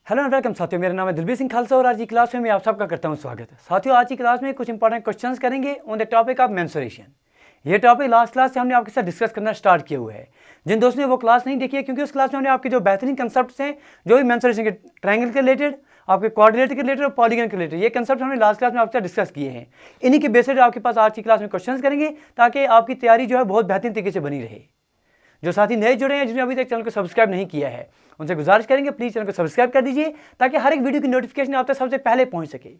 Hello and welcome साथियों, मेरा नाम है दिलबीर सिंह खालसा और आज की क्लास में मैं आप सबका करता हूं स्वागत। साथियों, आज की क्लास में कुछ इंपॉर्टेंट क्वेश्चंस करेंगे on the topic of menstruation. ये टॉपिक लास्ट क्लास से हमने आपके साथ डिस्कस करना स्टार्ट किया हुआ है। जिन दोस्तों ने वो क्लास नहीं देखी है, क्योंकि उस क्लास में हमने आपके जो बेहतरीन कंसेप्ट्स हैं, जो भी मेंस्ट्रुएशन के ट्रायंगल के रिलेटेड, आपके कोऑर्डिनेट के रिलेटेड और पॉलीगन के रिलेटेड, ये कंसेप्ट हमने लास्ट क्लास में आपके साथ डिस्कस किए हैं। इन्हीं के बेसिस आपके पास आज की क्लास में क्वेश्चंस करेंगे ताकि आपकी तैयारी जो है बहुत बेहतरीन तरीके से बनी रहे। जो साथी नए जुड़े हैं, जिन्होंने अभी तक चैनल को सब्सक्राइब नहीं किया है, उनसे गुजारिश करेंगे प्लीज़ चैनल को सब्सक्राइब कर दीजिए ताकि हर एक वीडियो की नोटिफिकेशन आप तक सबसे पहले पहुंच सके।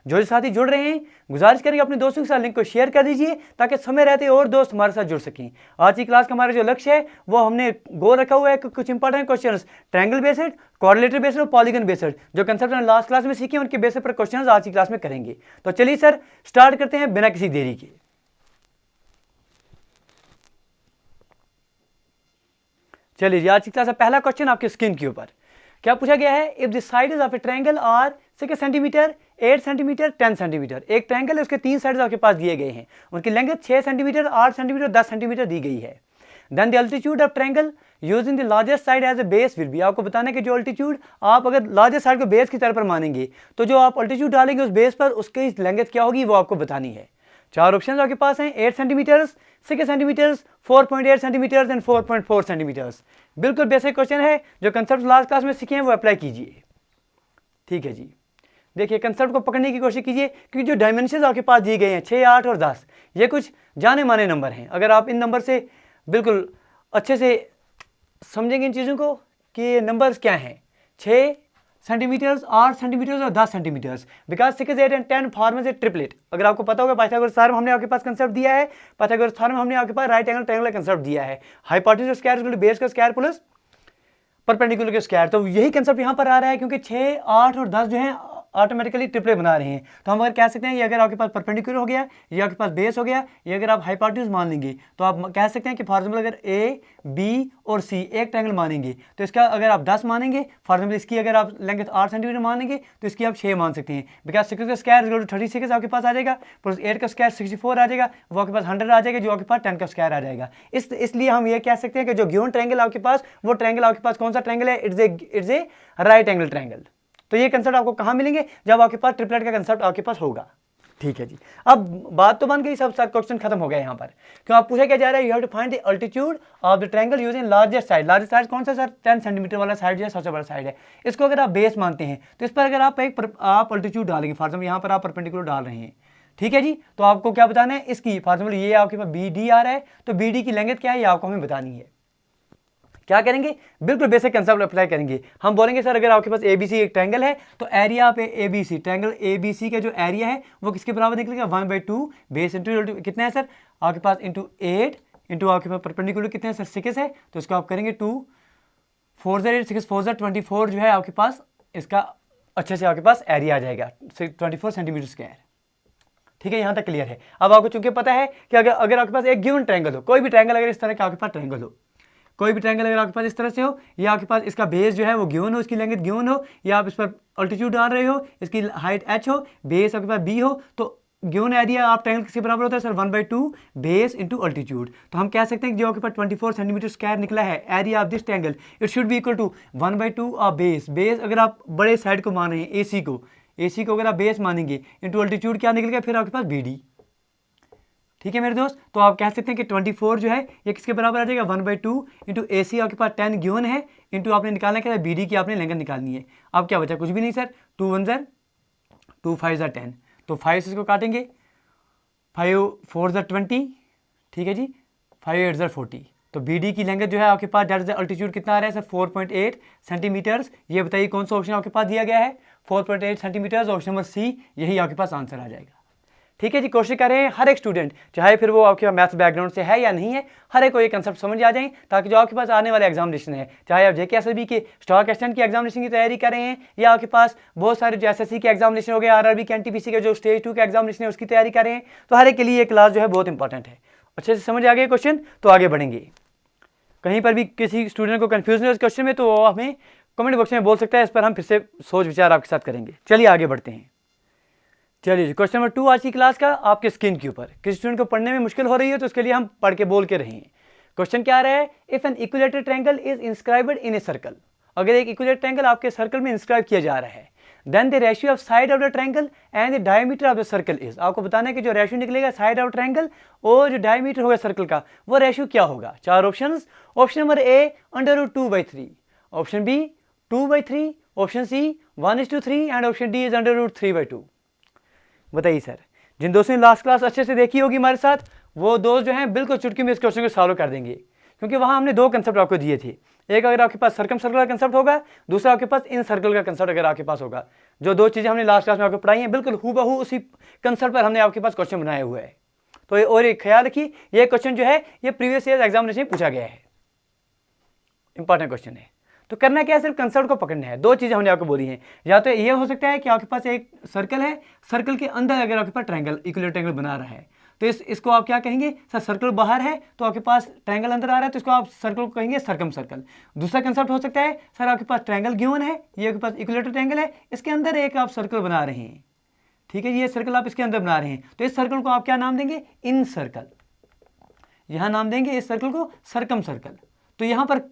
जो साथी जुड़ रहे हैं, गुजारिश करेंगे अपने दोस्तों के साथ लिंक को शेयर कर दीजिए ताकि समय रहते और दोस्त हमारे साथ जुड़ सकें। आज की क्लास का हमारा जो लक्ष्य है वो हमने गोल रखा हुआ है कि कुछ important question triangle based, coordinator based और पॉलीगन बेस्ड, जो कंसेप्ट हमने लास्ट क्लास में सीखे उनके बेसिस पर क्वेश्चन आज की क्लास में करेंगे। तो चलिए सर स्टार्ट करते हैं बिना किसी देरी के। चलिए, आज की क्लास का पहला क्वेश्चन आपके स्क्रीन के ऊपर क्या पूछा गया है। If the sides of a triangle are 6 centimetre, 8 centimetre, 10 centimetre. एक ट्रायंगल है, उसके 3 साइड्स आपके पास दिए गए हैं, उनकी लेंथ 6 सेंटीमीटर, 8 सेंटीमीटर, 10 सेंटीमीटर दी गई है। Then the altitude of triangle using the largest side as a base will be. आपको बताना है कि जो अल्टीट्यूड आप अगर लार्जेस्ट साइड को बेस की तरह पर मानेंगे तो जो आप अल्टीट्यूड डालेंगे उस बेस पर, उसकी लेंथ क्या होगी वो आपको बतानी है। 4 ऑप्शन आपके पास हैं, 8 centimetres, 6 centimetres, 4.8 centimetres and 4.4 centimetres. बिल्कुल बेसिक क्वेश्चन है, जो कंसेप्ट लास्ट क्लास में सीखे हैं वो अप्लाई कीजिए। ठीक है जी, देखिए कंसेप्ट को पकड़ने की कोशिश कीजिए, क्योंकि जो डायमेंशन आपके पास दिए गए हैं 6, 8 और 10, ये कुछ जाने माने नंबर हैं। अगर आप इन नंबर से बिल्कुल अच्छे से समझेंगे इन चीज़ों को कि ये नंबर्स क्या हैं, 6 सेंटीमीटर्स, 8 सेंटीमीटर्स और 10 centimetres, because 6, 8 and 10 form a triplet. अगर आपको पता होगा पाइथागोरस थ्योरम हमने आपके पास कंसेप्ट दिया है, पाइथागोरस थ्योरम हमने आपके पास राइट एंगल ट्रायंगल का कंसेप्ट दिया है, hypotenuse square equal to base का स्क्वायर प्लस परपेंडिकुलर के स्क्वायर। तो यही कंसेप्ट यहाँ पर आ रहा है, क्योंकि 6, 8 और 10 जो है ऑटोमेटिकली ट्रिपलेट बना रहे हैं। तो हम अगर कह सकते हैं ये अगर आपके पास परपेंडिकुलर हो गया, ये आपके पास बेस हो गया, ये अगर आप हाइपोटेन्यूज मान लेंगे तो आप कह सकते हैं कि फॉर एग्जाम्पल अगर ए, बी और सी एक ट्रायंगल मानेंगे तो इसका अगर आप 10 मानेंगे, फॉर एग्जाम्पल इसकी अगर आप लेंथ 8 सेंटीमीटर मानेंगे तो इसकी आप 6 मान सकते हैं, बिकॉज 6 का स्क्वायर इक्वल टू 36 आपके पास आ जाएगा, प्लस 8 का स्क्वायर 64 आ जाएगा, वो आपके पास 100 आ जाएगा, जो आपके पास 10 का स्क्वायर आ जाएगा। इसलिए हम ये कह सकते हैं कि जो गिवन ट्रायंगल आपके पास, वो ट्रायंगल आपके पास कौन सा ट्रायंगल है, it's a right angle triangle. तो ये कंसेप्ट आपको कहाँ मिलेंगे, जब आपके पास ट्रिपलेट का कंसेप्ट आपके पास होगा। ठीक है जी, अब बात तो बन गई, सब सारे क्वेश्चन खत्म हो गए यहाँ पर। क्यों आप पूछा क्या जा रहा है, you have to find the altitude of the triangle using largest side. Largest side कौन सा सर, 10 सेंटीमीटर वाला साइड जो है सबसे बड़ा साइड है। इसको अगर आप बेस मानते हैं तो इस पर अगर आप अल्टीट्यूड डालेंगे, फॉर एग्जाम्पल यहाँ पर आप परपेंडिकुलर डाल रहे हैं, ठीक है जी, तो आपको क्या बताना है इसकी, फॉर एग्जाम्पल ये आपके पास बी डी आ रहा है, तो बी डी की लेंथ क्या है ये आपको हमें बतानी है। क्या करेंगे, बिल्कुल बेसिक कंसेप्ट अप्लाई करेंगे। हम बोलेंगे सर अगर आपके पास एबीसी एक ट्रायंगल है तो area of ABC, triangle ABC का जो एरिया है वो किसके बराबर निकलेगा, 1/2 बेस इंटू कितना है सर आपके पास, इंटू 8 इंटू आपके पास परपेंडिकुलर कितने हैं सर 6 है, तो इसको आप करेंगे 2 4 8 6 4 24 जो है आपके पास, इसका अच्छे से आपके पास एरिया आ जाएगा 24 सेंटीमीटर स्क्वायर। ठीक है, यहाँ तक क्लियर है। अब आपको चूंकि पता है कि अगर आपके पास एक गिवन ट्रायंगल हो, कोई भी ट्रायंगल अगर इस तरह का आपके पास ट्रायंगल हो, कोई भी ट्रायंगल अगर आपके पास इस तरह से हो, या आपके पास इसका बेस जो है वो गिवन हो, इसकी लेंथ गिवन हो, या आप इस पर अल्टीट्यूड डाल रहे हो, इसकी हाइट h हो, बेस आपके पास b हो, तो गिवन एरिया आप ट्रायंगल किसके बराबर होता है सर, 1/2 बेस इंटू अल्टीट्यूड। तो हम कह सकते हैं कि जो आपके पास 24 सेंटीमीटर स्क्वायर निकला है area of this triangle, it should be equal to 1/2 of base. Base अगर आप बड़े साइड को मान रहे हैं, AC को अगर आप बेस मानेंगे, इंटू अल्टीट्यूड क्या निकलेगा फिर आपके पास BD। ठीक है मेरे दोस्त, तो आप कह सकते हैं कि 24 जो है ये किसके बराबर आ जाएगा, 1/2 इंटू AC आपके पास 10 गिवन है, इंटू आपने निकालना क्या है BD की आपने लेंथ निकालनी है। अब क्या बचा, कुछ भी नहीं सर, 2 1 ज़र 2 5 ज़र 10, तो 5 से इसको काटेंगे, 5 4 ज़र 20, ठीक है जी, 5 8 ज़र 40, तो BD की लेंथ जो है आपके पास डेट अल्टीट्यूड कितना आ रहा है सर 4.8 सेंटीमीटर्स। ये बताइए कौन सा ऑप्शन आपके पास दिया गया है, 4.8 सेंटीमीटर्स, ऑप्शन नंबर C यही आपके पास आंसर आ जाएगा। ठीक है जी, कोशिश करें हर एक स्टूडेंट, चाहे फिर वो आपके मैथ्स बैकग्राउंड से है या नहीं है, हर एक को ये कंसेप्ट समझ आ जाए, ताकि जो आपके पास आने वाले एग्जामिनेशन है, चाहे आप JKSLB के स्टॉक एक्सटेंट की एग्जामिनेशन की तैयारी कर रहे हैं, या आपके पास बहुत सारे जो SSC के एग्जामिनेशन हो गए, RRB के NTPC के जो स्टेज 2 के एग्जामिनेशन है उसकी तैयारी कर रहे हैं, तो हर एक के लिए ये क्लास जो है बहुत इंपॉर्टेंट है। अच्छे से समझ आ गए क्वेश्चन, तो आगे बढ़ेंगे। कहीं पर भी किसी स्टूडेंट को कन्फ्यूजन है इस क्वेश्चन में तो वो हमें कमेंट बॉक्स में बोल सकता है, इस पर हम फिर से सोच विचार आपके साथ करेंगे। चलिए आगे बढ़ते हैं। चलिए क्वेश्चन नंबर 2 आज की क्लास का आपके स्क्रीन के ऊपर। किसी स्टूडेंट को पढ़ने में मुश्किल हो रही है तो उसके लिए हम पढ़ के बोल के रहें। क्वेश्चन क्या आ रहा है, if an equilateral triangle is inscribed in a circle. अगर एक इक्विलेटरल ट्रायंगल आपके सर्कल में इंस्क्राइब किया जा रहा है, then the ratio of side of the triangle and the diameter of the circle is, आपको बताना है कि जो रेशियो निकलेगा साइड ऑफ ट्रायंगल और जो डायमीटर होगा सर्कल का, वो रेशियो क्या होगा। 4 options. Option number A √2/3, option B 2/3, option C 1:3 and option D is √3/2। बताइए सर, जिन दोस्तों ने लास्ट क्लास अच्छे से देखी होगी हमारे साथ, वो दोस्त जो हैं बिल्कुल चुटकी में इस क्वेश्चन को सॉल्व कर देंगे, क्योंकि वहाँ हमने 2 कंसेप्ट आपको दिए थे। एक अगर आपके पास सर्कम सर्कल का कंसेप्ट होगा, दूसरा आपके पास इन सर्कल का कंसेप्ट अगर आपके पास होगा। जो 2 चीज़ें हमने लास्ट क्लास में आपको पढ़ाई हैं, बिल्कुल हूबहू उसी कंसेप्ट पर हमने आपके पास क्वेश्चन बनाए हुए हैं। तो और एक ख्याल रखिए, ये क्वेश्चन जो है ये प्रीवियस ईयर एग्जामिनेशन में पूछा गया है, इंपॉर्टेंट क्वेश्चन है। तो करना क्या है, सिर्फ कंसेप्ट को पकड़ना है। 2 चीज़ें हमने आपको बोली हैं, या तो ये हो सकता है कि आपके पास एक सर्कल है, सर्कल के अंदर अगर आपके पास ट्रायंगल, इक्विलेटरल ट्रायंगल बना रहा है, तो इसको आप क्या कहेंगे सर, सर्कल बाहर है तो आपके पास ट्रायंगल अंदर आ रहा है, तो इसको आप सर्कल को कहेंगे सर्कम सर्कल। दूसरा कंसेप्ट हो सकता है सर, आपके पास ट्रायंगल गिवन है, ये आपके पास इक्विलेटरल ट्रायंगल है, इसके अंदर एक आप सर्कल बना रहे हैं, ठीक है, ये सर्कल आप इसके अंदर बना रहे हैं, तो इस सर्कल को आप क्या नाम देंगे, इन सर्कल। यहाँ नाम देंगे इस सर्कल को सर्कम सर्कल। तो यहाँ पर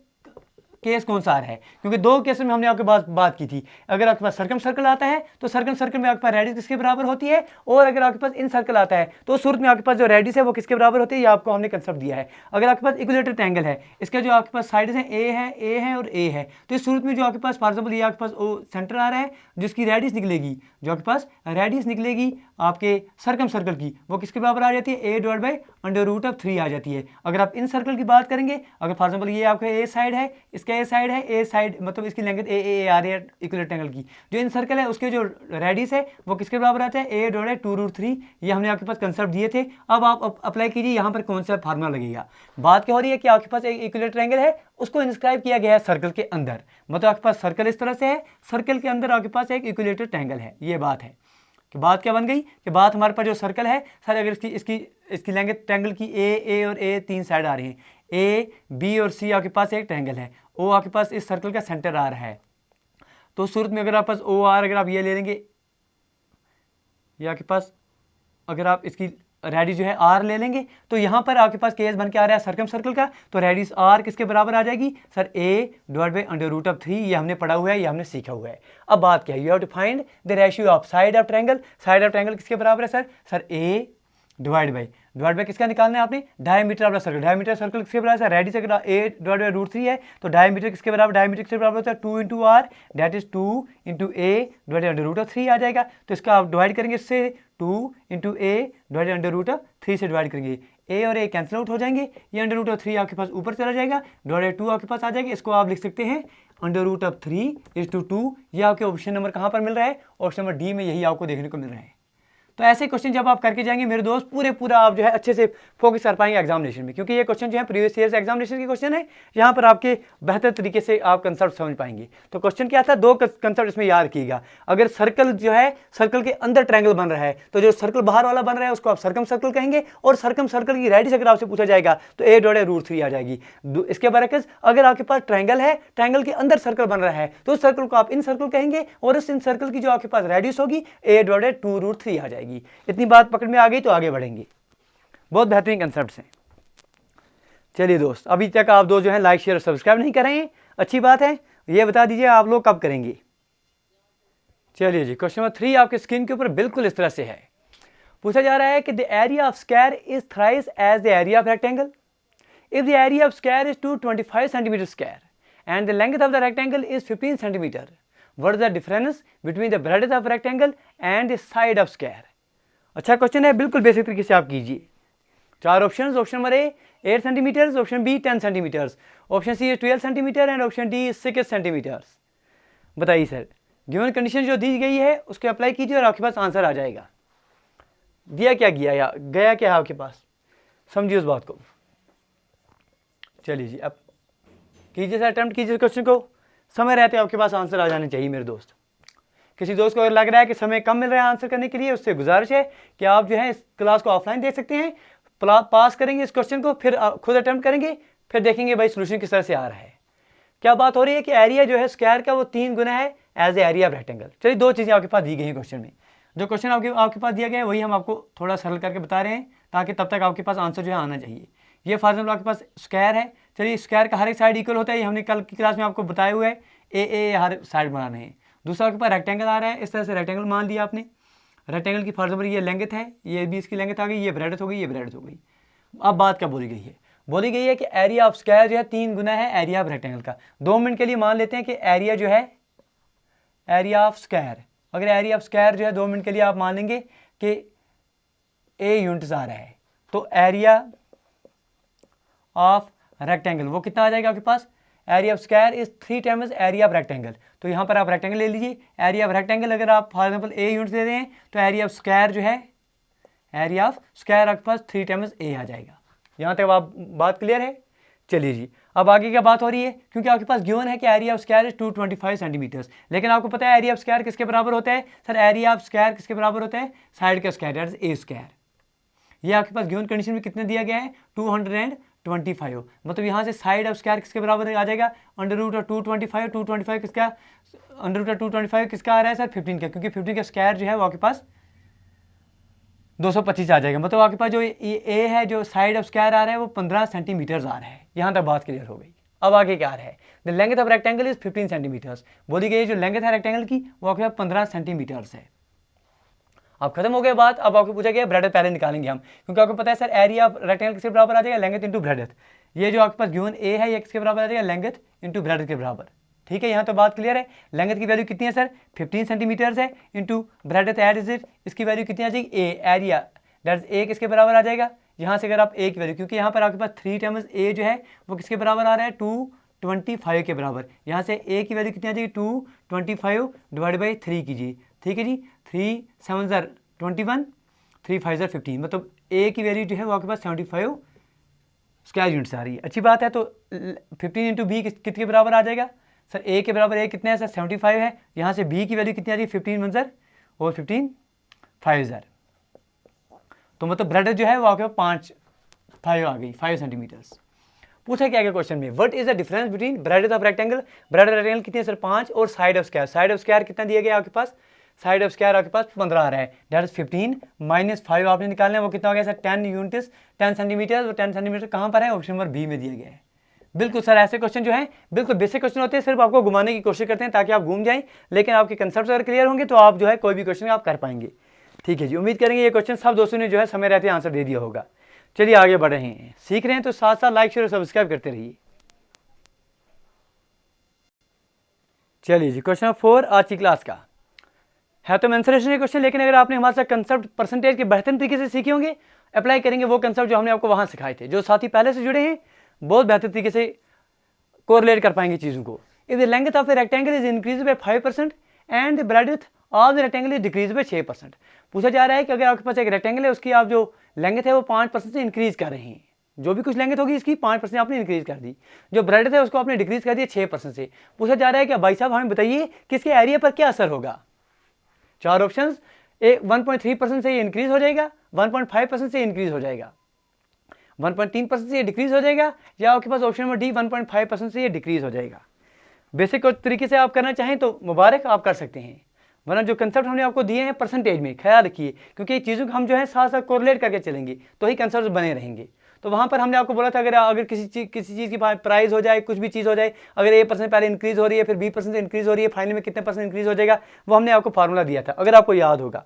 केस कौन सा आ रहा है, क्योंकि 2 केस में हमने आपके पास बात की थी। अगर आपके पास सर्कम सर्कल आता है तो सर्कम सर्कल में आपके पास रेडियस किसके बराबर होती है, और अगर आपके पास इन सर्कल आता है तो उस सूरत में आपके पास जो रेडियस है वो किसके बराबर होती है, ये आपको हमने कंसेप्ट दिया है। अगर आपके पास इक्विलेटरल ट्रायंगल है, इसके जो आपके पास साइड्स हैं ए है और ए है, तो इस सूरत में जो आपके पास फॉर एग्जाम्पल ये आपके पास ओ सेंटर आ रहा है, जिसकी रेडियस निकलेगी, जो आपके पास रेडियस निकलेगी आपके सर्कम सर्कल की, वो किसके बराबर आ जाती है, a/√3 आ जाती है। अगर आप इन सर्कल की बात करेंगे, अगर फॉर एग्जाम्पल ये आपका ए साइड है, इसका ए साइड है, ए साइड मतलब इसकी लेंथ ए आ रही है इक्विलेटरल ट्रायंगल की, जो इन सर्कल है उसके जो रेडियस है वो किसके बराबर आता है, a/2√3। ये हमने आपके पास कंसेप्ट दिए थे। अब आप अप्लाई कीजिए, यहाँ पर कौन सा फार्मूला लगेगा। बात क्या हो रही है कि आपके पास एक इक्विलेटरल ट्रायंगल है, उसको इंस्क्राइब किया गया है सर्कल के अंदर, मतलब आपके पास सर्कल इस तरह से है, सर्कल के अंदर आपके पास एक इक्विलेटरल ट्रायंगल है। ये बात है कि बात क्या बन गई कि बात हमारे पास जो सर्कल है सर, अगर इसकी लेंथ ट्रायंगल की ए और ए 3 साइड आ रही हैं, ए बी और सी आपके पास एक ट्रायंगल है, ओ आपके पास इस सर्कल का सेंटर आ रहा है, तो उस सूरत में अगर आपके पास ओ आर, अगर आप ये ले लेंगे, ये आपके पास अगर आप इसकी रेडियस जो है आर ले लेंगे, तो यहाँ पर आपके पास केस बन के आ रहा है सर्कम सर्कल का, तो रेडियस आर किसके बराबर आ जाएगी सर, a/√3। ये हमने पढ़ा हुआ है, ये हमने सीखा हुआ है। अब बात क्या है, you have to find the ratio of side of triangle. Side of triangle किसके बराबर है सर, a डिवाइड बाय किसका निकालना है आपने, diameter of the circle. Diameter circle किसके बराबर है, रेडियस अगर a/√3 है तो डायमीटर किसके बराबर, डायमीटर किसके बराबर होता है 2 × r, दैट इज 2 × a/√3 आ जाएगा। तो इसका आप डिवाइड करेंगे, इससे 2 × a/√3 से डिवाइड करेंगे, a और a कैंसिल आउट हो जाएंगे, ये √3 आपके पास ऊपर चला जाएगा, /2 आपके पास आ जाएगा। इसको आप लिख सकते हैं √3/2। ये आपके ऑप्शन नंबर कहाँ पर मिल रहा है, ऑप्शन नंबर डी में यही आपको देखने को मिल रहा है। तो ऐसे क्वेश्चन जब आप करके जाएंगे मेरे दोस्त, पूरा आप जो है अच्छे से फोकस कर पाएंगे एग्जामिनेशन में, क्योंकि ये क्वेश्चन जो है प्रीवियस ईयर एग्जामिनेशन के क्वेश्चन है, यहाँ पर आपके बेहतर तरीके से आप कंसेप्ट समझ पाएंगे। तो क्वेश्चन क्या था, 2 कंसेप्ट इसमें याद रखिएगा। अगर सर्कल जो है, सर्कल के अंदर ट्रायंगल बन रहा है, तो जो सर्कल बाहर वाला बन रहा है उसको आप सर्कम सर्कल कहेंगे, और सर्कम सर्कल की रेडियस अगर आपसे पूछा जाएगा तो a/√3 आ जाएगी। इसके बरकस अगर आपके पास ट्रायंगल है, ट्रायंगल के अंदर सर्कल बन रहा है, तो उस सर्कल को आप इन सर्कल कहेंगे, और इस इन सर्कल की जो आपके पास रेडियस होगी a/2√3 आ जाएगी। इतनी बात पकड़ में आ गई तो आगे बढ़ेंगे। बहुत बेहतरीन कंसेप्ट्स हैं। चलिए दोस्त, अभी तक आप दोस्त जो है लाइक शेयर और सब्सक्राइब नहीं कर रहे हैं, अच्छी बात है। ये बता दीजिए आप लोग कब करेंगे। चलिए जी, क्वेश्चन नंबर 3 आपके स्क्रीन के ऊपर बिल्कुल इस तरह से है। पूछा जा रहा है कि the area of square is thrice as the area of rectangle if the area of square is 225 centimetre square and the length of the rectangle is 15 centimetre, what is the difference between the breadth of rectangle and the side of square. अच्छा question है, बिल्कुल basic तरीके से आप कीजिए। 4 option, option number A 8 centimetre, option B 10 centimetre, option C 12 centimetre and option D 6 centimetre. बताइए sir, given condition जो दी गई है उसके अप्लाई कीजिए और आपके पास आंसर आ जाएगा। दिया क्या गया क्या है आपके पास, समझिए उस बात को। चलिए जी, अब कीजिए सर, अटेम्प्ट कीजिए क्वेश्चन को, समय रहते आपके पास आंसर आ जाने चाहिए मेरे दोस्त। किसी दोस्त को अगर लग रहा है कि समय कम मिल रहा है आंसर करने के लिए, उससे गुजारिश है कि आप जो है इस क्लास को ऑफलाइन देख सकते हैं, पास करेंगे इस क्वेश्चन को, फिर खुद अटेम्प्ट करेंगे, फिर देखेंगे भाई सोल्यूशन किस तरह से आ रहा है। क्या बात हो रही है कि एरिया जो है स्क्वायर का वो 3 गुना है as a area of rectangle. चलिए 2 चीज़ें आपके पास दी गई हैं क्वेश्चन में। जो क्वेश्चन आपके पास दिया गया है वही हम आपको थोड़ा सरल करके बता रहे हैं, ताकि तब तक आपके पास आंसर जो है आना चाहिए। ये फॉर एग्जाम्पल आपके पास स्क्वायर है, चलिए स्क्वायर का हर एक साइड इक्वल होता है, ये हमने कल की क्लास में आपको बताया हुआ है। ए हर साइड बना रहे हैं। दूसरा आपके पास रेक्टेंगल आ रहा है, इस तरह से रेक्टेंगल मान लिया आपने। रेक्टेंगल की फॉर ये लेंथ है, ये भी इसकी लेंथ आ गई, ये ब्रेडथ हो गई, ये ब्रेडथ हो गई। अब बात क्या बोली गई है? बोली गई है कि एरिया ऑफ स्क्वायर जो है 3 गुना है एरिया ऑफ रेक्टेंगल का। 2 मिनट के लिए मान लेते हैं कि एरिया जो है, एरिया ऑफ स्क्वायर, अगर एरिया ऑफ स्क्वायर जो है 2 मिनट के लिए आप मान लेंगे कि ए यूनिट्स आ रहा है, तो एरिया ऑफ रेक्टेंगल वो कितना आ जाएगा आपके पास? Area of square is 3 times area of rectangle. तो यहाँ पर आप रेक्टेंगल ले लीजिए, एरिया ऑफ रेक्टेंगल अगर आप फॉर एग्जांपल ए यूनिट्स दे रहे हैं तो एरिया ऑफ स्क्वायर जो है, एरिया ऑफ स्क्वायर आपके पास 3 टाइम्स ए आ जाएगा। यहाँ तक आप बात क्लियर है? चलिए जी, अब आगे क्या बात हो रही है, क्योंकि आपके पास गिवन है कि area of square is 225 centimetres, लेकिन आपको पता है एरिया ऑफ स्क्वायर किसके बराबर होता है? सर एरिया ऑफ स्क्वायर किसके बराबर होता है? साइड का square, that is A square. ये आपके पास गिवन कंडीशन में कितने दिया गया है? 225। मतलब यहाँ से साइड ऑफ स्क्वायर किसके बराबर आ जाएगा? Under root of 225। 225 किसका? अंडर रूट ऑफ 225 किसका आ रहा है सर? 15 का, क्योंकि 15 का स्क्वायर जो है वो आपके पास 225 आ जाएगा। मतलब आपके पास जो ए है, जो साइड ऑफ स्क्वायर आ रहा है वो 15 सेंटीमीटर्स आ रहा है। यहाँ तक बात क्लियर हो गई। अब आगे क्या आ रहा है? The length of rectangle is 15 centimetres. बोली गई जो लेंथ है रेक्टेंगल की वो आपके पास 15 सेंटीमीटर्स है। अब खत्म हो गया बात। अब आपको पूछा गया ब्रेडथ पहले निकालेंगे हम, क्योंकि आपको पता है सर एरिया ऑफ रेक्टेंगल किसके बराबर आ जाएगा? Length into breadth. ये जो आपके पास गिवन ए है ये किसके बराबर आ जाएगा? लेंथ इंटू ब्रेडथ के बराबर। ठीक है, यहाँ तो बात क्लियर है। लेंथ की वैल्यू कितनी है सर? 15 सेंटीमीटर्स है, into breadth at is it, इसकी वैल्यू कितनी आ जाएगी? A, area that is A किसके बराबर आ जाएगा? यहाँ से अगर आप ए की वैल्यू, क्योंकि यहाँ पर आपके पास 3 टाइम्स ए जो है वो किसके बराबर आ रहा है? 225 के बराबर। यहाँ से ए की वैल्यू कितनी आ जाएगी? 225 डिवाइड बाई 3 कीजिए। ठीक है जी, 3 7 ज़र 21, 3 5 ज़र 15, मतलब ए की वैल्यू जो है वो आपके पास 75 स्क्वायर यूनिट्स आ रही है। अच्छी बात है। तो 15 इंटू बी कितने बराबर आ जाएगा सर? ए के बराबर ए कितने है सर? 75 है। यहाँ से बी की वैल्यू कितनी आ जाएगी? 15 1 ज़र और 15 5 ज़र, तो मतलब ब्रेडथ जो है वो आपके पास 5 आ गई, 5 सेंटीमीटर्स। पूछा क्या गया क्वेश्चन में? What is the difference between breadth of rectangle? Breadth rectangle कितनी है सर? 5, और side of square, side of square कितना दिया गया आपके पास? साइड ऑफ स्क्वायर आपके पास 15 आ रहा है, दैट इज 15 माइनस 5 आपने निकालना है, वो कितना हो गया सर? 10 units, 10 centimetre. और 10 सेंटीमीटर कहाँ पर है? ऑप्शन नंबर बी में दिया गया है। बिल्कुल सर, ऐसे क्वेश्चन जो है बिल्कुल बेसिक क्वेश्चन होते हैं, सिर्फ आपको घुमाने की कोशिश करते हैं ताकि आप घूम जाएं, लेकिन आपके कंसेप्ट अगर क्लियर होंगे तो आप जो है कोई भी क्वेश्चन आप कर पाएंगे। ठीक है जी, उम्मीद करेंगे ये क्वेश्चन सब दोस्तों ने जो है समय रहते आंसर दे दिया होगा। चलिए आगे बढ़ रहे हैं, सीख रहे हैं तो साथ साथ लाइक शेयर और सब्सक्राइब करते रहिए। चलिए जी, क्वेश्चन 4 आज की क्लास का है तो मेंसुरेशन क्वेश्चन, लेकिन अगर आपने हमारे साथ कंसेप्ट परसेंटेज के बेहतरीन तरीके से सीखे होंगे, अप्लाई करेंगे वो कंसेप्ट जो हमने आपको वहां सिखाए थे, जो साथी पहले से जुड़े हैं बहुत बेहतर तरीके से कोरिलेट कर पाएंगे चीज़ों को। If the length of the rectangle is increase by 5% and the breadth of the rectangle is decrease by 6%। पूछा जा रहा है कि अगर आपके पास एक रेक्टेंगल है, उसकी आप जो लेंथ है वो 5% से इंक्रीज कर रहे हैं, जो भी कुछ लेंथ होगी इसकी 5% आपने इंक्रीज कर दी, जो ब्रेडथ है उसको आपने डिक्रीज कर दिया 6% से। पूछा जा रहा है कि भाई साहब हमें बताइए कि इसके एरिया पर क्या असर होगा? 4 ऑप्शंस, 1.3% से ये इंक्रीज हो जाएगा, 1.5% से इंक्रीज हो जाएगा, 1.3% से ये डिक्रीज हो जाएगा, या आपके पास ऑप्शन नंबर डी 1.5% से ये डिक्रीज हो जाएगा। बेसिक तरीके से आप करना चाहें तो मुबारक, आप कर सकते हैं, वरना जो कंसेप्ट हमने आपको दिए हैं परसेंटेज में ख्याल रखिए, क्योंकि चीज़ों को हम जो है साथ साथ कोरिलेट करके चलेंगे तो ही कंसेप्ट बने रहेंगे। तो वहाँ पर हमने आपको बोला था अगर किसी चीज़ की प्राइस हो जाए, कुछ भी चीज़ हो जाए, अगर A% पहले इंक्रीज हो रही है, फिर B% इंक्रीज हो रही है, फाइनल में कितने % इंक्रीज हो जाएगा, वो हमने आपको फार्मूला दिया था, अगर आपको याद होगा।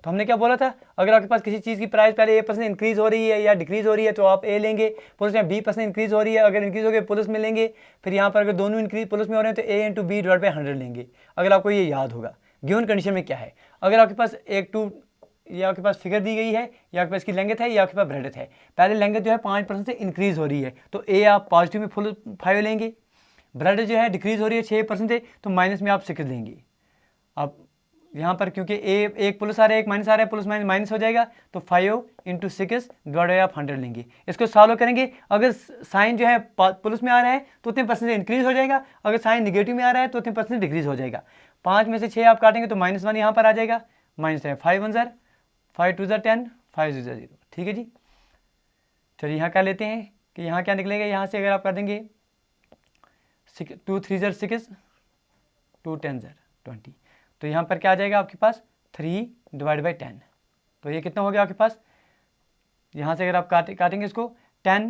तो हमने क्या बोला था? अगर आपके पास किसी चीज़ की प्राइस पहले A% इंक्रीज हो रही है या डिक्रीज हो रही है तो आप A लेंगे, प्लस में B% इंक्रीज हो रही है, अगर इंक्रीज हो गया प्लस में लेंगे, फिर यहाँ पर अगर दोनों इंक्रीज प्लस में हो रहे हैं तो A into B divide by 100 लेंगे, अगर आपको ये याद होगा। गिवन कंडीशन में क्या है? अगर आपके पास ये आपके पास फिगर दी गई है, या आपके पास इसकी लेंथ है, या आपके पास ब्रेडथ है, पहले लेंथ जो है 5% से इंक्रीज हो रही है तो A आप पॉजिटिव में फुल 5 लेंगे, ब्रेडथ जो है डिक्रीज हो रही है 6% से तो माइनस में आप 6 लेंगे। अब यहाँ पर क्योंकि एक प्लस आ रहा है एक माइनस आ रहा है, प्लस माइनस माइनस हो जाएगा, तो 5 इंटू 6 डिवाइड बाई आप 100 लेंगे। इसको सॉल्व करेंगे, अगर साइन जो है प्लस में आ रहा है तो उतने % इंक्रीज हो जाएगा, अगर साइन निगेटिव में आ रहा है तो उतने % डिक्रीज हो जाएगा। 5 में से 6 आप काटेंगे तो -1 यहाँ पर आ जाएगा, -10, 5 1 ज़र 5 2 ज़र 10, 5 0 0। ठीक है जी, चलिए यहाँ क्या लेते हैं कि यहाँ क्या निकलेगा, यहाँ से अगर आप कर देंगे 2 3 ज़र 6, 2 10 ज़र 20, तो यहाँ पर क्या आ जाएगा आपके पास 3 डिवाइड बाई 10, तो ये कितना हो गया आपके पास? यहाँ से अगर आप काटेंगे इसको 10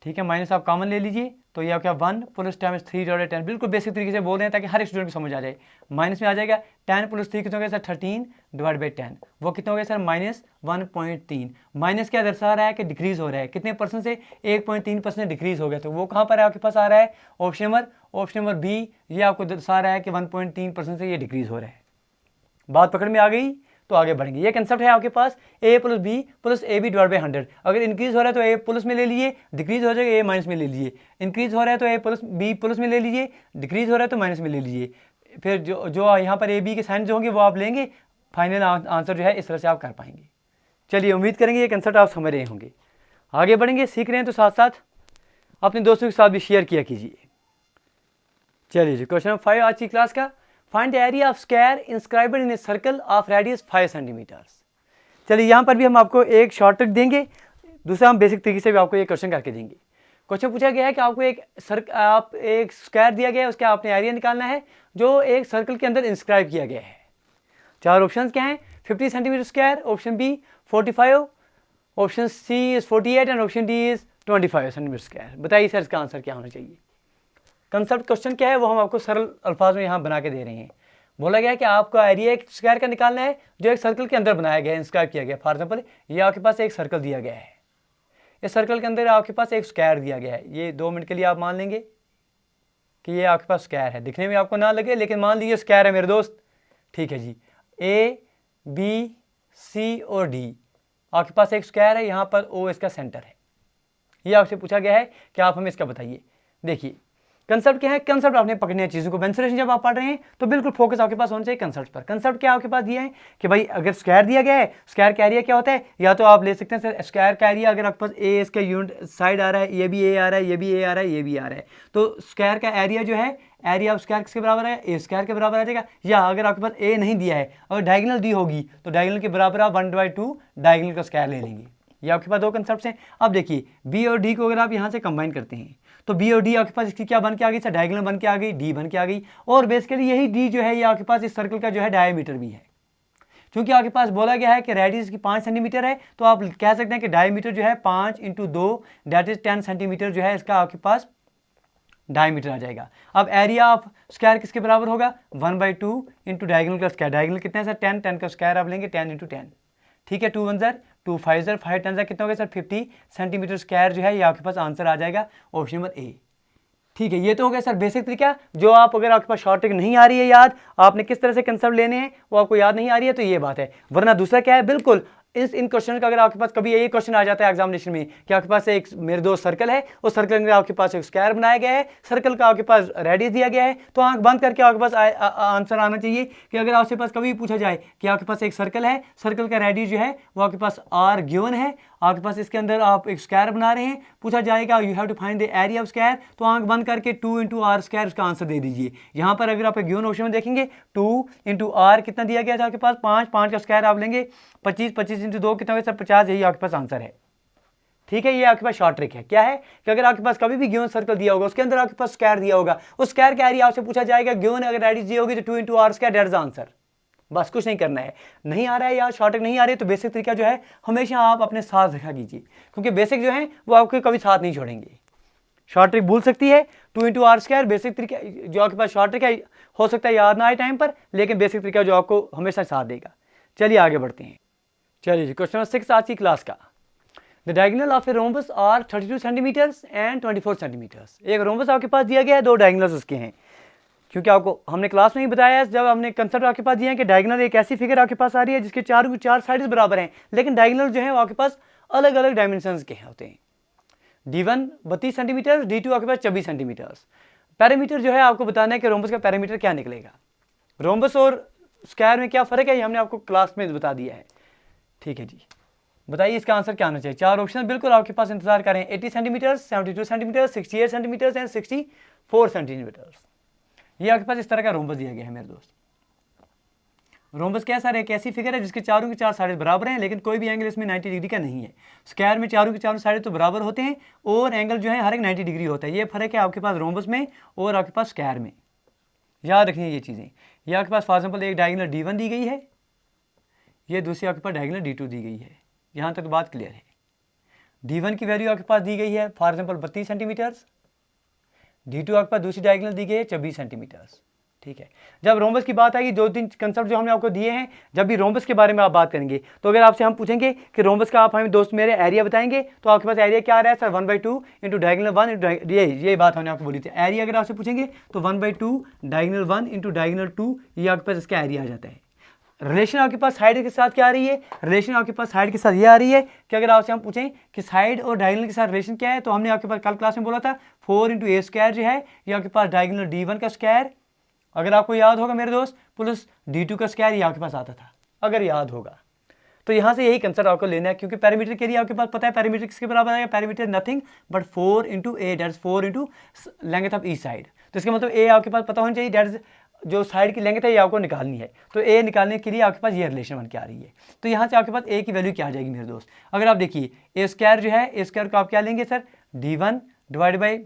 ठीक है, माइनस आप कॉमन ले लीजिए तो ये आपका 1 प्लस 10 3 डिवाइडेड 10, बिल्कुल बेसिक तरीके से बोल रहे हैं ताकि हर स्टूडेंट को समझ आ जाए। माइनस में आ जाएगा 10 प्लस 3 कितना हो गया सर 13 डिवाइड बाई 10, वो कितना हो गया सर -1.3। माइनस क्या दर्शा रहा है कि डिक्रीज हो रहा है, कितने परसेंट से 1.3% डिक्रीज हो गया, तो वो कहाँ पर आपके पास आ रहा है ऑप्शन नंबर बी, ये आपको दर्शा रहा है कि 1.3% से ये डिक्रीज हो रहा है। बात पकड़ में आ गई तो आगे बढ़ेंगे। ये कंसेप्ट है आपके पास a plus B plus A B divide by 100, अगर इंक्रीज हो रहा है तो a प्लस में ले लीजिए, डिक्रीज हो जाएगा a माइनस में ले लीजिए, इंक्रीज हो रहा है तो a प्लस बी प्लस में ले लीजिए, डिक्रीज हो रहा है तो माइनस में ले लीजिए, फिर जो यहाँ पर ए बी के साइन जो होंगे वो आप लेंगे, फाइनल आंसर जो है इस तरह से आप कर पाएंगे। चलिए उम्मीद करेंगे ये कंसेप्ट आप समझ रहे होंगे। आगे बढ़ेंगे, सीख रहे हैं तो साथ साथ अपने दोस्तों के साथ भी शेयर किया कीजिए। चलिए जी, क्वेश्चन नंबर 5 आज की क्लास का, find the area of square inscribed in a circle of radius 5 centimetres. चलिए यहाँ पर भी हम आपको एक शॉर्ट ट्रिक देंगे, दूसरा हम बेसिक तरीके से भी आपको ये क्वेश्चन करके देंगे। क्वेश्चन पूछा गया है कि आपको एक स्क्वायर दिया गया है, उसका आपने एरिया निकालना है जो एक सर्कल के अंदर इंस्क्राइब किया गया है। 4 ऑप्शन क्या हैं, 50 centimetre square, option B 45, option C is 48 and option D is 25 centimetre square. बताइए सर इसका आंसर क्या होना चाहिए। कंसेप्ट क्वेश्चन क्या है वो हम आपको सरल अल्फाज में यहाँ बना के दे रहे हैं। बोला गया है कि आपको एरिया एक स्क्वायर का निकालना है जो एक सर्कल के अंदर बनाया गया है, इंस्क्राइब किया गया। फॉर एग्जांपल ये आपके पास एक सर्कल दिया गया है, इस सर्कल के अंदर आपके पास एक स्क्वायर दिया गया है। ये 2 मिनट के लिए आप मान लेंगे कि ये आपके पास स्क्वायर है, दिखने में आपको ना लगे लेकिन मान लीजिए स्क्वायर है मेरे दोस्त। ठीक है जी, ए बी सी और डी आपके पास एक स्क्वायर है, यहाँ पर ओ इसका सेंटर है। ये आपसे पूछा गया है कि आप हमें इसका बताइए। देखिए कंसेप्ट क्या है, कंसेप्ट आपने पकड़ने हैं चीज़ों को। मेंसुरेशन जब आप पढ़ रहे हैं तो बिल्कुल फोकस आपके पास होना चाहिए कंसेप्ट पर। कंसेप्ट क्या आपके पास दिया है कि भाई अगर स्क्वायर दिया गया है, स्क्वायर का एरिया क्या होता है, या तो आप ले सकते हैं सर स्क्वायर का एरिया, अगर आपके पास ए इसका यूनिट साइड आ रहा है, ये भी ए आ रहा है, ये भी ए आ रहा है, ये भी आ रहा है, तो स्क्वायर का एरिया जो है, एरिया ऑफ स्क्वायर किसके बराबर है, ए स्क्वायर के बराबर आ जाएगा। या अगर आपके पास ए नहीं दिया है, अगर डायगोनल दी होगी तो डायगोनल के बराबर आप 1/2 डायगोनल का स्क्वायर ले लेंगे। ये आपके पास 2 कंसेप्ट हैं। अब देखिए बी और डी को अगर आप यहाँ से कंबाइन करते हैं तो बी और डी आपके पास इसकी क्या बन के आ गई सर, डायगोनल बन के आ गई, डी बन के आ गई। और बेसिकली यही डी जो है ये आपके पास इस सर्कल का जो है डायमीटर भी है। क्योंकि आपके पास बोला गया है कि रेडियस की 5 सेंटीमीटर है, तो आप कह सकते हैं कि डायमीटर जो है 5 × 2 दैट इज 10 सेंटीमीटर जो है इसका आपके पास डायमीटर आ जाएगा। अब एरिया ऑफ स्क्वायर किसके बराबर होगा, 1/2 इंटू डायगोनल का स्क्वायर। डायगोनल कितना है सर 10, 10 का स्क्वायर आप लेंगे 10 × 10। ठीक है, 2 1 ज़र 2 5 ज़र 5 10 ज़र कितना हो गया सर 50 सेंटीमीटर स्क्वायर जो है ये आपके पास आंसर आ जाएगा ऑप्शन नंबर ए। ठीक है, ये तो हो गया सर बेसिक तरीका। जो आप अगर आपके पास शॉर्ट ट्रिक नहीं आ रही है याद, आपने किस तरह से कंसेप्ट लेने हैं वो आपको याद नहीं आ रही है तो ये बात है। वरना दूसरा क्या है, बिल्कुल इन क्वेश्चन का अगर आपके पास कभी ये क्वेश्चन आ जाता है एग्जामिनेशन में कि आपके पास एक मेरे दोस्त सर्कल है, उस सर्कल में आपके पास एक स्क्वायर बनाया गया है, सर्कल का आपके पास रेडियस दिया गया है, तो आंख बंद करके आपके पास आंसर आना चाहिए कि अगर आपके पास कभी पूछा जाए कि आपके पास एक सर्कल है, सर्कल का रेडियस जो है वो आपके पास आर गिवन है, आपके पास इसके अंदर आप एक स्क्वायर बना रहे हैं, पूछा जाएगा you have to find the area of square, तो आंख बंद करके 2 × r स्क्वायर उसका आंसर दे दीजिए। यहाँ पर अगर आप गिवन ऑप्शन में देखेंगे 2 × r कितना दिया गया था आपके पास 5, 5 का स्क्वायर आप लेंगे 25, 25 × 2 कितना होगा सर 50, यही आपके पास आंसर है। ठीक है, ये आपके पास शॉर्ट ट्रिक है। क्या है कि अगर आपके पास कभी भी गिवन सर्कल दिया होगा उसके अंदर आपके पास स्क्वायर दिया होगा, उस स्क्वायर का एरिया आपसे पूछा जाएगा, गिवन अगर रेडियस दी होगी तो 2 × r square that is answer. बस कुछ नहीं करना है। नहीं आ रहा है या शॉर्ट ट्रिक नहीं आ रही है तो बेसिक तरीका जो है हमेशा आप अपने साथ रखा कीजिए, क्योंकि बेसिक जो है वो आपके कभी साथ नहीं छोड़ेंगे। शॉर्ट ट्रिक भूल सकती है 2 × r स्क्वायर, बेसिक तरीका जो आपके पास शॉर्ट ट्रिक है हो सकता है याद ना आए टाइम पर, लेकिन बेसिक तरीका जो आपको हमेशा साथ देगा। चलिए आगे बढ़ते हैं। चलिए जी, क्वेश्चन नंबर 6 आज की क्लास का, the diagonal of a rhombus are 32 centimetres and 24 centimetres. एक रोम्बस आपके पास दिया गया है, 2 डायगोनल्स उसके हैं। क्योंकि आपको हमने क्लास में ही बताया है जब हमने कंसेप्ट आपके पास दिया है कि डायगोनल एक ऐसी फिगर आपके पास आ रही है जिसके चारों की 4 साइड्स बराबर हैं, लेकिन डायगोनल जो है वो आपके पास अलग अलग डायमेंशंस के होते हैं। D1 32 सेंटीमीटर, D2 आपके पास 24 सेंटीमीटर। पैरामीटर जो है आपको बताना है कि रोम्बस का पैरामीटर क्या निकलेगा। रोम्बस और स्क्वायर में क्या फ़र्क है ये हमने आपको क्लास में बता दिया है। ठीक है जी, बताइए इसका आंसर क्या होना चाहिए। 4 ऑप्शन बिल्कुल आपके पास इंतजार करें, 80 centimetre, 72 centimetre, 68 centimetre and 64 centimetre. ये आपके पास इस तरह का रोम्बस दिया गया है मेरे दोस्त। रोम्बस क्या सर, एक ऐसी फिगर है जिसके चारों की 4 साइड बराबर हैं, लेकिन कोई भी एंगल इसमें 90 डिग्री का नहीं है। स्क्वायर में चारों की 4 साइड तो बराबर होते हैं और एंगल जो है हर एक 90 डिग्री होता है। ये फर्क है आपके पास रोम्बस में और आपके पास स्क्वायर में। याद रखिए ये चीज़ें। ये आपके पास फॉर एग्जाम्पल एक डायगोनल D1 दी गई है, ये दूसरी आपके पास डायगोनल D2 दी गई है। यहाँ तक तो बात क्लियर है। D1 की वैल्यू आपके पास दी गई है फॉर एग्जाम्पल 32 सेंटीमीटर्स, D2 आपके पास दूसरी डायगोनल दी गई है 24 सेंटीमीटर्स। ठीक है, जब रोम्बस की बात आएगी, 2-3 कंसेप्ट जो हमने आपको दिए हैं, जब भी रोम्बस के बारे में आप बात करेंगे तो अगर आपसे हम पूछेंगे कि रोम्बस का आप हमें दोस्त मेरे एरिया बताएंगे, तो आपके पास एरिया क्या आ रहा है सर 1/2 इंटू डायगोनल 1 इंटू ये बात हमने आपको बोली थी। एरिया अगर आपसे पूछेंगे तो 1/2 डायगोनल 1 इंटू डायगोनल 2, ये आपके पास इसका एरिया आ जाता है। रिलेशन आपके पास साइड के साथ क्या आ रही है, रिलेशन आपके पास साइड के साथ ये आ रही है कि अगर आपसे हम पूछें कि साइड और डायगोनल के साथ रिलेशन क्या है, तो हमने आपके पास कल क्लास में बोला था 4 इंटू ए स्क्वायर जो है ये आपके पास डायगोनल D1 का स्क्वायर, अगर आपको याद होगा मेरे दोस्त, प्लस D2 का स्क्वायर ये आपके पास आता था, अगर याद होगा तो यहाँ से यही कंसेप्ट आपको लेना है, क्योंकि पैरामीटर के लिए आपके पास पता है पैरामीटर किसके बराबर आएगा, perimeter nothing but 4 into A, that is 4 into length of each side. तो इसका मतलब ए आपके पास पता होना चाहिए, डेट इज जो साइड की लेंथ है ये आपको निकालनी है, तो ए निकालने के लिए आपके पास ये रिलेशन बन के आ रही है। तो यहाँ से आपके पास ए की वैल्यू क्या आ जाएगी मेरे दोस्त, अगर आप देखिए ए स्क्वायर जो है, ए स्क्वायर को आप क्या लेंगे सर D1 डिवाइड बाई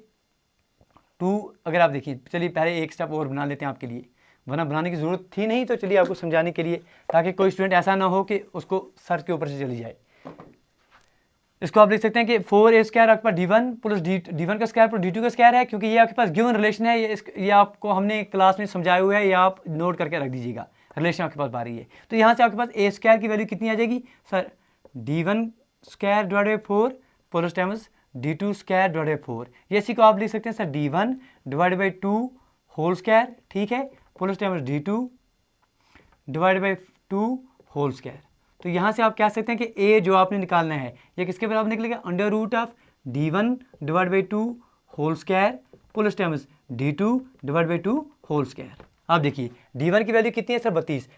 2। अगर आप देखिए, चलिए पहले एक स्टेप और बना लेते हैं आपके लिए, वरना बनाने की ज़रूरत थी नहीं, तो चलिए आपको समझाने के लिए, ताकि कोई स्टूडेंट ऐसा ना हो कि उसको सर के ऊपर से चली जाए। इसको आप लिख सकते हैं कि 4a स्क्वायर आपके पास D1 प्लस D1 का स्क्वायर प्लस D2 का स्क्वायर है, क्योंकि ये आपके पास गिवन रिलेशन है, ये आपको हमने क्लास में समझाया हुआ है, ये आप नोट करके रख दीजिएगा, रिलेशन आपके पास आ रही है। तो यहाँ से आपके पास a स्क्वायर की वैल्यू कितनी आ जाएगी sir D1 square divide by 4 plus times D2 square divide by 4, ये इसी को आप लिख सकते हैं sir D1 divide by 2 whole square, ठीक है, plus times D2 divide by 2 whole square. तो यहाँ से आप कह सकते हैं कि ए जो आपने निकालना है ये किसके बराबर निकलेगा, under root of D1 divide by 2 whole square plus times D2 divide by 2 whole square. आप देखिए D1 की वैल्यू कितनी है सर 32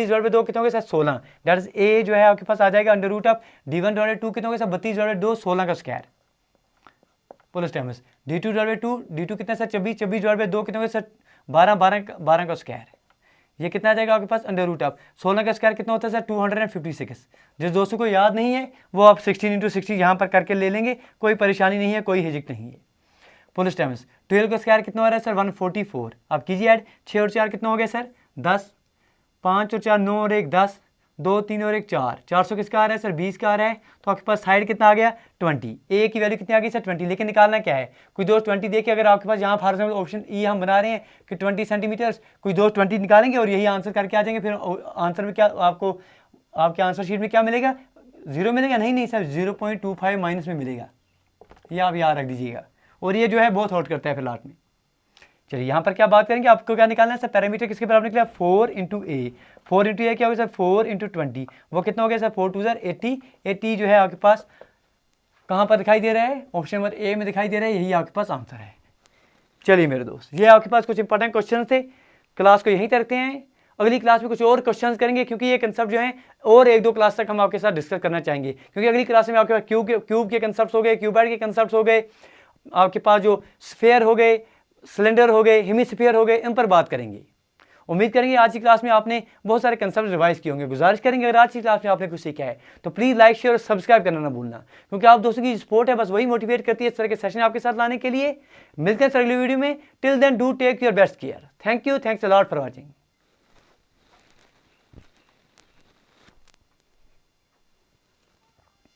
डिवाइड बाई 2 कितने हो गए सर 16, डेट इज ए जो है आपके पास आ जाएगा under root of D1 divide by 2 कितने हो गए सर 32 डिवाइड बाई 2 16 का square plus times D2 divide by 2, D2 कितना सर 24 डिवाइड बाई 2 कितने हो गए सर 12 का स्क्वायर, ये कितना आ जाएगा आपके पास अंडर रूट ऑफ 16 का स्क्वायर कितना होता है सर 256। जिस दोस्तों को याद नहीं है वो आप 16 इंटू 60 यहाँ पर करके ले लेंगे, कोई परेशानी नहीं है, कोई हिजक नहीं है। पुलिस टाइम्स 12 का स्क्वायर कितना हो रहा है सर 144, आप कीजिए ऐड, 6 और 4 कितना हो गया सर 10, 5 और 4 9 और 1 10, 2 3 और 1 4, 400 किसका आ रहा है सर 20 का आ रहा है, तो आपके पास साइड कितना आ गया 20, ए की वैल्यू कितनी आ गई सर 20, लेकिन निकालना क्या है, कोई दोस्त 20 देखिए, अगर आपके पास यहाँ फॉर एग्जाम्पल ऑप्शन ई हम बना रहे हैं कि 20 सेंटीमीटर्स, कोई दोस्त 20 निकालेंगे और यही आंसर करके आ जाएंगे, फिर आंसर में क्या आपको आपके आंसर शीट में क्या मिलेगा 0 मिलेगा, नहीं सर 0.25 माइनस में मिलेगा, ये आप याद रख दीजिएगा, और ये जो है बहुत हॉट करता है फिर लास्ट में। चलिए यहाँ पर क्या बात करेंगे, आपको क्या निकालना है सर पैरामीटर किसके बराबर निकला 4 इंटू ए, 4 इंटू ए क्या हो गया सर 4 इंटू 20, वो कितना हो गया सर 4 2 सर 80, 80 जो है आपके पास कहाँ पर दिखाई दे रहा है, ऑप्शन नंबर ए में दिखाई दे रहा है, यही आपके पास आंसर है। चलिए मेरे दोस्त, ये आपके पास कुछ इंपॉर्टेंट क्वेश्चन थे, क्लास को यहीं रखते हैं, अगली क्लास में कुछ और क्वेश्चंस करेंगे, क्योंकि ये कंसेप्ट जो है और 1-2 क्लास तक हम आपके साथ डिस्कस करना चाहेंगे, क्योंकि अगली क्लास में आपके पास क्यूब के कंसेप्ट हो गए, क्यूबॉइड के कंसेप्ट हो गए, आपके पास जो स्फीयर हो गए, सिलेंडर हो गए, हेमिस्फीयर हो गए, इन पर बात करेंगे। उम्मीद करेंगे आज की क्लास में आपने बहुत सारे कंसेप्ट रिवाइज किए होंगे। गुजारिश करेंगे अगर आज की क्लास में आपने कुछ सीखा है तो प्लीज़ लाइक शेयर और सब्सक्राइब करना ना भूलना, क्योंकि आप दोस्तों की सपोर्ट है बस वही मोटिवेट करती है इस तरह के सेशन आपके साथ लाने के लिए। मिलते हैं अगली वीडियो में, till then do take your best care. Thank you, thanks a lot for watching.